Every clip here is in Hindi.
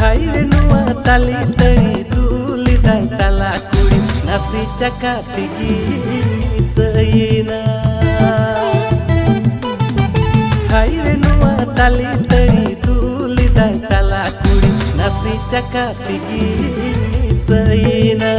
हाय रे नुआ ताली तड़ी दूली दाई ताला कुड़ी नासी चका तिगी सईना हाय रे नुआ ताली तड़ी दूली दाई ताला कुड़ी नासी चका तिगी सईना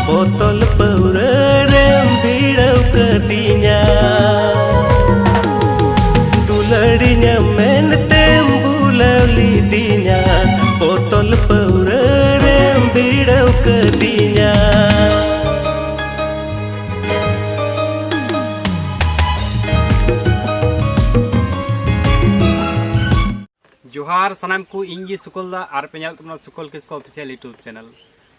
botol paurem bidau kedinya duladinya mentem bulavli dinya botol paurem bidau kedinya जोहार सनाम को इंजी सुकल दा आर पेनल तुमना सुकल किसको ऑफिशियल यूट्यूब चैनल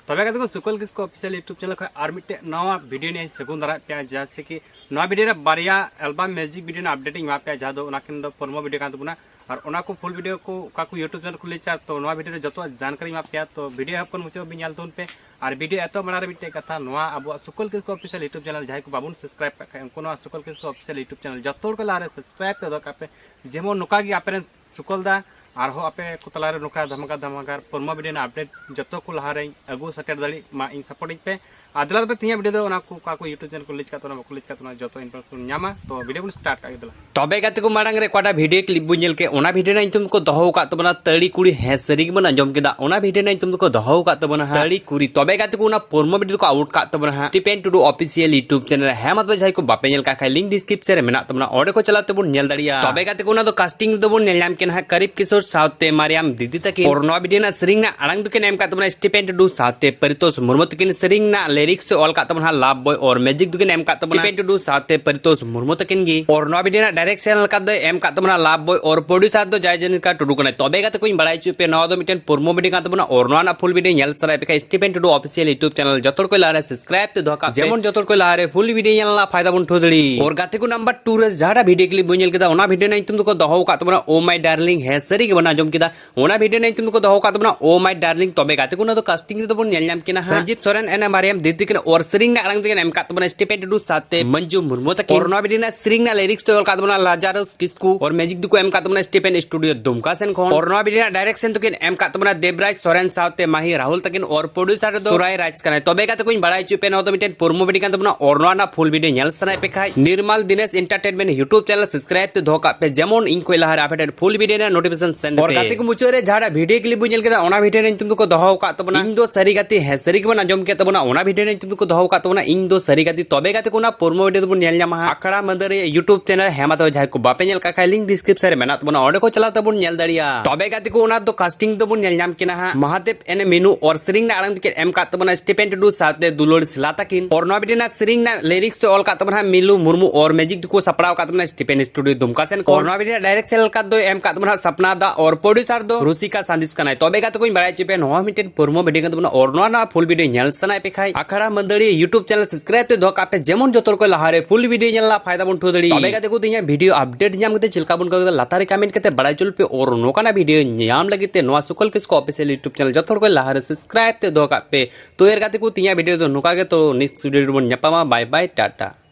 तबे कहते सुकल किसको ऑफिशियल यूट्यूब चैनल और मिट्टे नवा वीडियो ने सगुन दारा पे जैसे कि नवा वीडियो रे बारिया एल्बम म्यूजिक वीडियो ने अपडेटिंग मा पे जहाँ दो उनाकिन दो प्रोमो वीडियो कान तबुना और उना को फुल वीडियो को का को यूट्यूब चैनल खुले चा तो नवा वीडियो रे जतो जानकारी मा पे तो वीडियो हपन मुचो बिन याल दोन पे और वीडियो एतो बना रे मिट्टे कथा नवा अब सुकल किसको ऑफिशियल यूट्यूब चैनल जहाँ को बाबुन सब्सक्राइब का उनको नवा सुकल किसको ऑफिशियल यूट्यूब चैनल जतो को लारे सब्सक्राइब कर दो कापे जेमो नुका गी आपरे सुकल दा और हो आपे को तलारे नुका धमाका धमाका प्रोमो वीडियो अपडेट जतो को लहारे अगु सटेर दली मा इन सपोर्टिंग पे आदला पे तिया वीडियो दो ना को का को यूट्यूब चैनल को लिच का तो ना को लिच का तो ना जतो इनफॉरमेशन न्यामा तो वीडियो बन स्टार्ट का दला तबे गाते को माडंग रे कोटा वीडियो क्लिप बु नेल के ओना वीडियो ना तुम को दहो का तो बना तड़ी कुड़ी है सरी बना जम के दा ओना वीडियो ना तुम को दहो का तो बना तड़ी कुड़ी तबे गाते को ना प्रोमो वीडियो को आउट का तो बना स्टीपेन to do official YouTube channel है मत जाय को बापे नेल का लिंक डिस्क्रिप्शन रे मेना तो बना ऑर्डर को चलाते बु नेल दड़िया तबे गाते को ना तो कास्टिंग दो बु नेल नाम के ना करीब किशोर साउते मारियाम दीदी तक और नवा वीडियो ना सरिंग ना अड़ंग दुके नेम का तो बना स्टीपेन टू डू साउते परितोष मुर्मु तकिन सरिंग ना लिरिक्स ऑल का तो लाभ बॉय और मैजिक दुके नेम का तो बना स्टीपेन टू डू साउते परितोष मुर्मु तकिन गी और नवा वीडियो ना डायरेक्शन का दो एम का तो बना लाभ बॉय और प्रोड्यूसर दो जयजन का टुडू कने तबे गाते कोई बड़ाई चुपे नवा दो मिटन प्रोमो वीडियो का तो बना और नवा ना फुल वीडियो नेल सराय पे स्टीपेन to do official YouTube channel जतोर को लारे सब्सक्राइब ते धोका जेमन जतोर को लारे फुल वीडियो नेलना फायदा बन ठोदड़ी और गाते को नंबर 2 रे जाडा वीडियो क्लिप बुनेल केदा ओना वीडियो नै तुम को दहो का तो बना ओ माय डार्लिंग है सरी के बना जम केदा ओना वीडियो नै तुम को दहो का तो बना ओ माय डार्लिंग तबे गाते को ना तो कास्टिंग तो बन नेल नाम केना संजीव सोरेन एना मारियम दीदी के और सरिंग ना अड़ंग के नेम का तो बना स्टीपेन टू डू साथे मंजू मुर्मु तक और नवा वीडियो ना सरिंग ना लिरिक्स तो का तो बना लाजारस किसकू और मैजिक दुको एम का तो बना स्टीपेन स्टूडियो दुमका सेन खोन और नवा वीडियो ना डायरेक्शन तो के एम का तो बना देवराज सोरेन साथे माही राहुल तकिन और प्रोड्यूसर दो सुराय राज कने तबे गाते कोई बड़ाई चुपे ना तो मिटन प्रोमो वीडियो का तो बना और नवा ना फुल वीडियो नेल सनाय पे खाय Nirmal Dinesh entertainment YouTube channel subscribe ते धोका पे जेमन इन को लहार अपडेट फुल वीडियो ना नोटिफिकेशन सेंड और गाते को मुचोरे झाड़ा वीडियो क्लिप बुझेल केदा ओना वीडियो ने तुम को दहो का तो बना इन दो सरी गाती है सरी के बना जम के तो बना ओना वीडियो ने तुम को दहो का तो बना इन दो सरी गाती तबे गाते को ना प्रोमो वीडियो तो नेल न्यामा अखड़ा मंदरे यूट्यूब चैनल हेमा तो जाय को बापे नेल का लिंक डिस्क्रिप्शन रे मेना तो बना ऑर्डर को चला तो बन नेल दड़िया तबे गाते को ना तो कास्टिंग तो बन नेल न्याम केना महादेव एने मेनू और सरिंग ना अड़ंग के एम का तो बना स्टीपेन टू डू साथे दुलोड़ सिलाताकिन और नवा वीडियो ना सरिंग ना लिरिक्स तो ऑल का तो बना मिलू मुर्मू और मैजिक को सपड़ाव का तो बना स्टीपेन स्टूडियो दुमका सेन और नवा वीडियो डायरेक्ट चैनल का दो एम का तो बना सपना दा और प्रोड्यूसर दो रुसिका संदेश कनाय तबे गाते कोई बड़ाई चिपे नवा मिटेन प्रोमो वीडियो का तो बना और नवा ना फुल वीडियो नेल सनाय पे खाय अखड़ा मंदड़ी यूट्यूब चैनल सब्सक्राइब ते धोका पे जेमन जतोर को लहारे फुल वीडियो नेलना फायदा बन ठोदड़ी तबे गाते को तिया वीडियो अपडेट न्याम कते चिलका बन का लातारे कमेंट कते बड़ाई चुल पे और नोकाना वीडियो न्याम लगिते नवा सुकल किसको ऑफिशियल यूट्यूब चैनल जतोर को लहारे सब्सक्राइब ते धोका पे तो एर गाते को तिया वीडियो तो नोका के तो नेक्स्ट वीडियो बन न्यापामा बाय बाय टाटा।